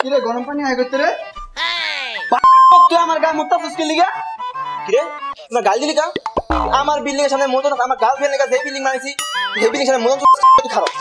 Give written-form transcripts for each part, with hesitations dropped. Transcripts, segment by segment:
কিরে গরম পানি আয় করতে রে তুই আমার গায়ে মুত্তা ফুসকে লিগা কিরে তোমরা গাল দিলি কা আমার বিল্ডিং এর সামনে মতো আমার গার্লফ্রেন্ড এর কাছে এই বিল্ডিং বানাইছি এই বিল্ডিং এর সামনে মতো খারাপ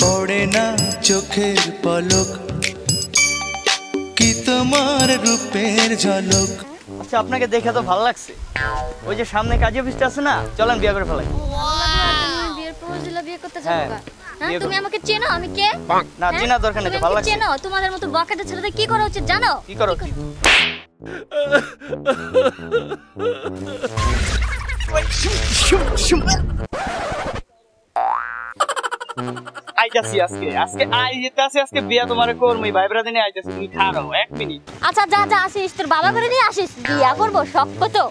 পড়ে না চোখের পলক কি তোমার রূপের ঝলক। আচ্ছা আপনাকে দেখে তো ভালো লাগছে, ওই যে সামনে কাজী অফিসটা আছে না, চলেন বিয়ে করে ফেলাই। বিয়ের প্রপোজাল বিয়ে করতে যাবো না? তুমি আমাকে চেনো আমি কে? না চেনা দরকার নেই, ভালো লাগছে। চেনো? তোমাদের মতো বকাটে ছেলেদের কি করা উচিত জানো? কি করা উচিত? আইতাছি আজকে বিয়া তোমারে করমই ভাই ব্রাদার নিয়ে আইতাছি, তুমি খাড়াও 1 মিনিট। আচ্ছা যা যা আসিস, তোর বাবা করে নিয়ে আসিস, বিয়া করব শক্ত তো।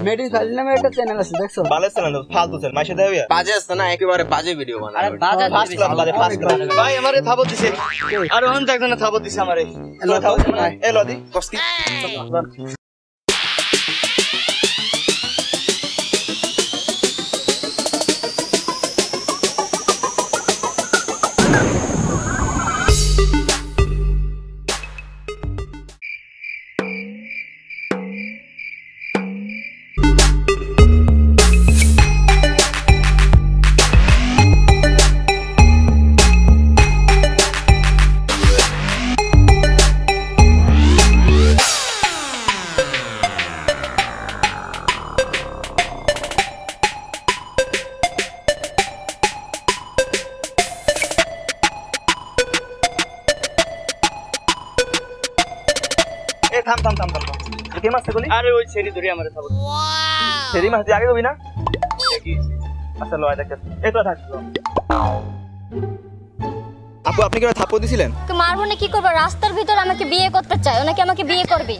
মেডি খালি নামে একটা চ্যানেল আছে দেখছো? বালে চ্যানেল ফালতু চ্যানেল মাইশে দেও ইয়া বাজে আছে না, একেবারে বাজে ভিডিও বানায়। আরে বাজে ফার্স্ট ক্লাস ভাই আমারে থাবো দিছে, আর ওখান থেকে একজনে থাবো দিছে আমারে। এলো দি কস্তি থাম কে মাছ থাকলি? আরে ওই ছেড়ি ধরে আমারে থাবো। সেরি মাছ আগে হবি না? আচ্ছা লয় দেখ এটা থাকলো। আপু আপনি কি থাপ্পড় দিছিলেন? কে মারবো না কি করব? রাস্তার ভিতর আমাকে বিয়ে করতে চায়, ওনাকে আমাকে বিয়ে করবে।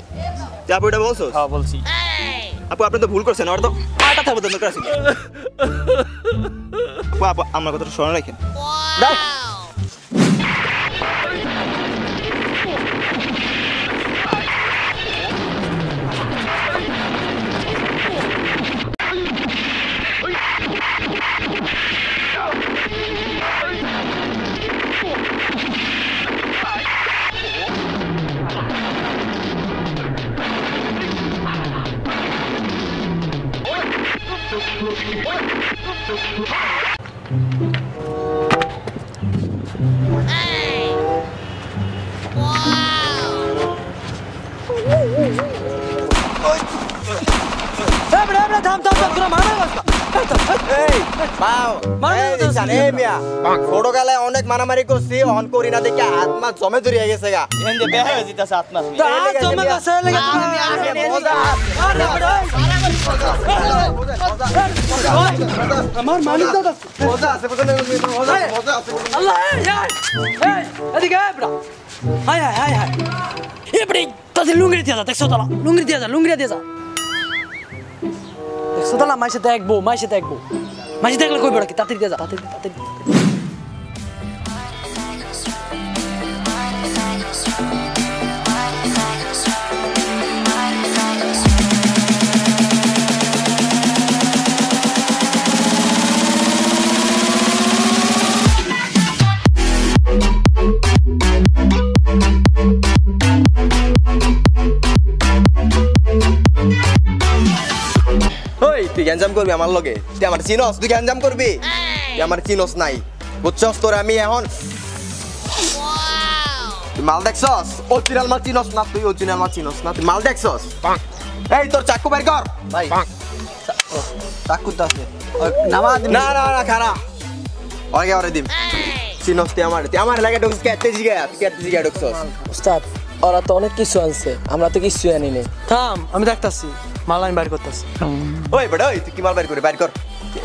তুই আপু এটা বলছো? হ্যাঁ বলছি। আপু আপনি তো ভুল করছেন, আর তো আটা থাপ্পড় দেন দরকার আছে। আপু আমার কথা শোনা রাখেন। দেখ ছোটকালে অনেক মারামারি করছি, অন করি না দেখে হাত মা জমে ধরে গেছে গা। এন্ড বের হয়ে যাইতাছে আত্মা। আমার মালিক দাদা মজা আছে মজা আছে আল্লাহ এই এদিকে আয় ব্রা হায় হায় হায় হায় এ বড়ি তাতে লুঙ্গি দিয়া দেখছো তালা লুঙ্গি দিয়া যা দেখছো তালা মাইসে দেখবো মাইসে দেখলে কই বড় কি তাতে দিয়া যা তাতে তুই গ্যাঞ্জাম করবি আমার লগে? তুই আমার চিনস? তুই গ্যাঞ্জাম করবি? তুই আমার চিনস নাই, বুঝছস? তোর আমি এখন মাল দেখছস? অরিজিনাল মাল চিনস না তুই? অরিজিনাল মাল চিনস না তুই? মাল দেখছস? এই তোর চাকু বের কর ভাই। চাকু তো আছে না না খারা ওকে ওরে দিম। চিনস তুই আমার লাগে ঢুকছিস কেটে জিগা ঢুকছস? উস্তাদ ওরা তো অনেক কিছু আনছে, আমরা তো কিছু আনি নাই। থাম আমি দেখতাছি মাল আমি বাইর করতেছি। ওই বেটা ওই তুই কি মাল বাইর কর।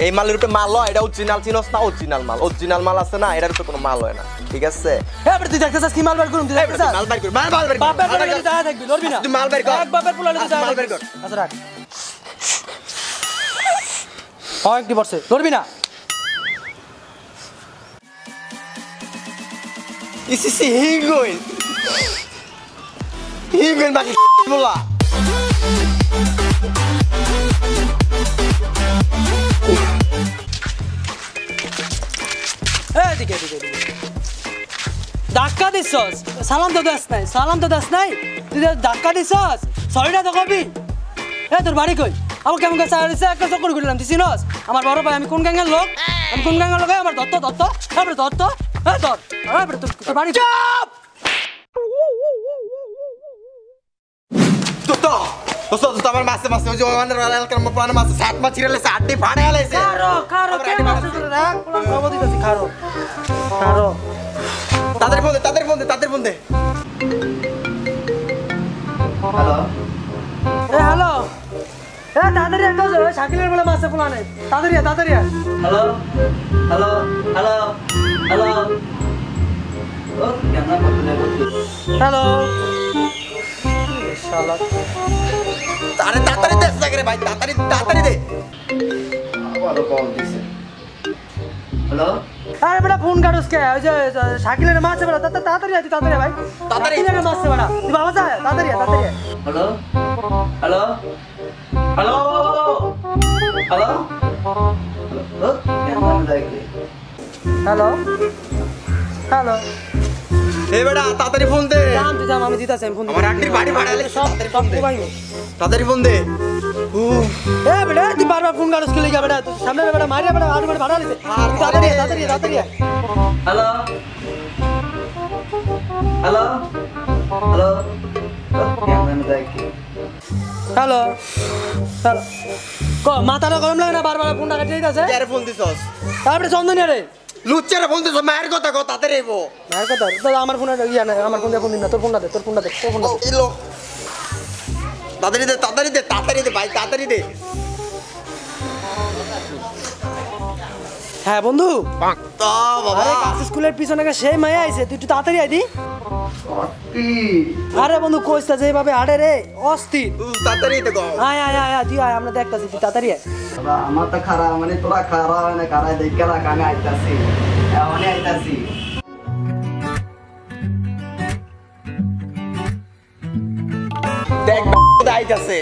এই মালের উপরে মাল হয়, এটা অরিজিনাল চিনস না? অরিজিনাল মাল আছে না, এটার উপরে কোনো মাল হয় না, ঠিক আছে? হ্যাঁ তুই দেখতেছিস কি মাল বাইর করুম? তুই দেখতেছিস মাল বাইর কর, মাল বাইর কর। বাপের পোলা যদি দাঁড়া থাকবি লড়বি না? তুই মাল বাইর কর। এক বাপের পোলা যদি দাঁড়া মাল বাইর কর। আচ্ছা রাখ হয় কি বলছে লড়বি না? ইসিসি হিঙ্গুইন বাকি বলা এদিকে ধাক্কা দিছস সালাম তো দাস নাই তুই ধাক্কা দিছস সরিটা তো কবি তোর বাড়ি কই আমার কেমন কাছে একটা চক্কর ঘুরলাম তুই চিনস আমার বড় ভাই আমি কোন গ্যাংয়ের লোক আমার দত্ত তারপরে তোর বাড়ি তো আমার মাসে ওই যে এলাকার প্রাণে মাসে 7 মাছ ছিড়ালে 8টি ফাড়ে আলাইছে খারো কে মাছ ধরে রাখ কোন খবর দিতেছি খারো তাদের ফোন দে হ্যালো তাড়াতাড়ি একটা শাকিলের বলে মাছে পোলানে তাড়াতাড়ি হ্যালো ও কেমন হ্যালো আরে তাড়াতাড়ি দে সাগরে ভাই তাড়াতাড়ি দে আবারও কল দিছে হ্যালো আরে বড় ফোন কাটুস কে ওই যে শাকিলের মাছে বড় তাড়াতাড়ি ভাই শাকিলের মাছে বড় তুই বাবা যা তাড়াতাড়ি হ্যালো হ্যালো এ বেটা তাড়াতাড়ি ফোন দে জাম আমি দিতাছি ফোন আমার আন্টির বাড়ি ভাড়া আলাইছে সব ভাই তাড়াতাড়ি ফোন দে বেটা তুই বারবার ফোন কাটুস কে লাগা বেটা তুই সামনে বেটা মারিয়া বেটা আর ভাড়া আলাইছে তাড়াতাড়ি হ্যালো হ্যালো মাথাটা গরম লাগে না বারবার ফোনটা কাটিয়ে দিতেছে কে ফোন দিছস তারপরে চন্দনিয়া রে লুচ্চারে ফোন দিছস মায়ের কথা কো তাড়াতাড়ি আইবো মায়ের কথা দাদা আমার ফোনে ইয়া না আমার ফোন দিন না তোর ফোনটা দে এলো তাড়াতাড়ি দে ভাই তাড়াতাড়ি দে হ্যাঁ বন্ধু তো বাবা স্কুলের পিছনে সেই মায়া আইছে তুই একটু তাড়াতাড়ি আইদি আরে বন্ধু কইস্তা যেভাবে আড়ে রে অস্থির তাড়াতাড়ি দে গো আয় তুই আয় আমরা দেখতাছি তুই তাড়াতাড়ি আয় আমার তো খারাপ মানে তোরা খারাপ মানে খারাপ দেখে রাখ আমি আইতাছি দেখ আইতাছে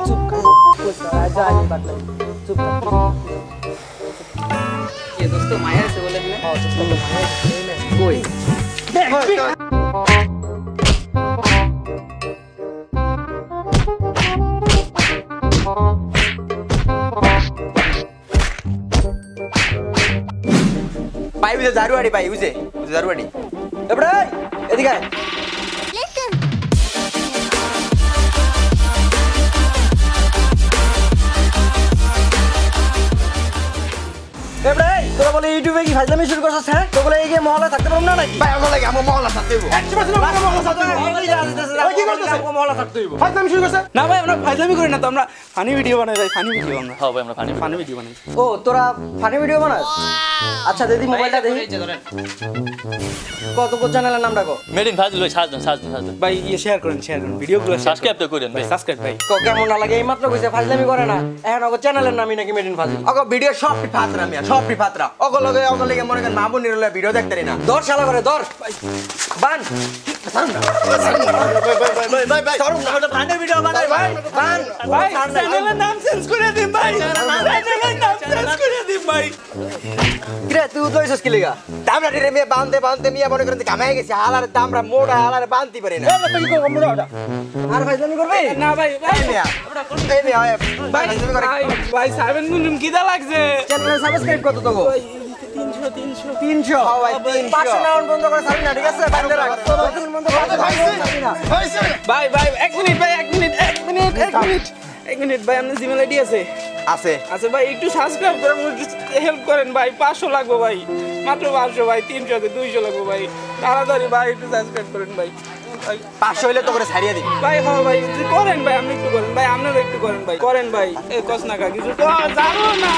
চুপ কইস্তা যা আই বাটলা চুপ ये दोस्तों माया से बोले ने कोई ভাই বুঝে জারুয়াড়ি ভাই বুঝে জারুয়াড়ি এবড়া এদিকে আয় এবড়া তোরা বলে ইউটিউবে কি ফাজলামি শুরু করছস হ্যাঁ তো বলে এই যে মহল্লা থাকতে পারবো না নাকি ভাই আমার লাগে আমার মহল্লা থাকতে হইব 100% মহল্লা থাকতে হইব ওই কি করতেছ মহল্লা থাকতে হইব ফাজলামি শুরু করছ না ভাই আমরা ফাইজলামি করি না তো আমরা ফানি ভিডিও বানাই ভাই ফানি ভিডিও আমরা হ্যাঁ ভাই আমরা ফানি ভিডিও বানাই ও তোরা ফানি ভিডিও বানাস আচ্ছা দিদি মোবাইলটা দেখি কত চ্যানেলের নামটা কো মেড ইন ফাজিল ভাই সাজদেন ভাই ইয়ে শেয়ার করেন ভিডিওগুলো সাবস্ক্রাইব তো করেন ভাই সাবস্ক্রাইব ভাই কেমন না লাগে এই মাত্র কইছে ফাজলামি করে না এখন ওগো চ্যানেলের নামই নাকি মেড ইন ফাজিল অগো ভিডিও সব ফাতরা মিয়া সব ফাতরা অগো লগে মনে করেন মা বোনের লগে ভিডিও দেখতারি না দর শালা করে দর বান ভাই সরুন না ওটা ফানি ভিডিও বানাই ভাই বান ভাই চ্যানেলের নাম চেঞ্জ করে দিন ভাই চ্যানেলের নাম চেঞ্জ করে দিন ভাই কিরে তুই লইছস কি লাগা দামরা রে মিয়া বাঁধতে মিয়া মনে করেন কামাই গেছে হালার দামরা মোড়া হালার বাঁধতে পারে না তুই কি করব মোড়া আর ফাজলামি করবে না ভাই এই মিয়া এই মিয়া ভাই ভাই 7 গুণ কিদা লাগছে চ্যানেল সাবস্ক্রাইব কত তো 300 ভাই 500 না বন্ধ করে ছাড়বি না ঠিক আছে বাইরে রাখ তোর বন্ধ করে ছাড়বি না ভাই এক মিনিট ভাই আপনার জিমেল আইডি আছে আছে আচ্ছা ভাই একটু সাবস্ক্রাইব করেন হেল্প করেন ভাই 500 লাগবে ভাই মাত্র 500 ভাই 300 তে 200 লাগবে ভাই তাড়াতাড়ি ভাই একটু সাবস্ক্রাইব করেন ভাই 500 হইলে তো করে ছাড়িয়ে দিবি ভাই হ্যাঁ ভাই করেন ভাই আপনি একটু করেন ভাই আপনারা একটু করেন ভাই এই কস না কিছু তো জানো না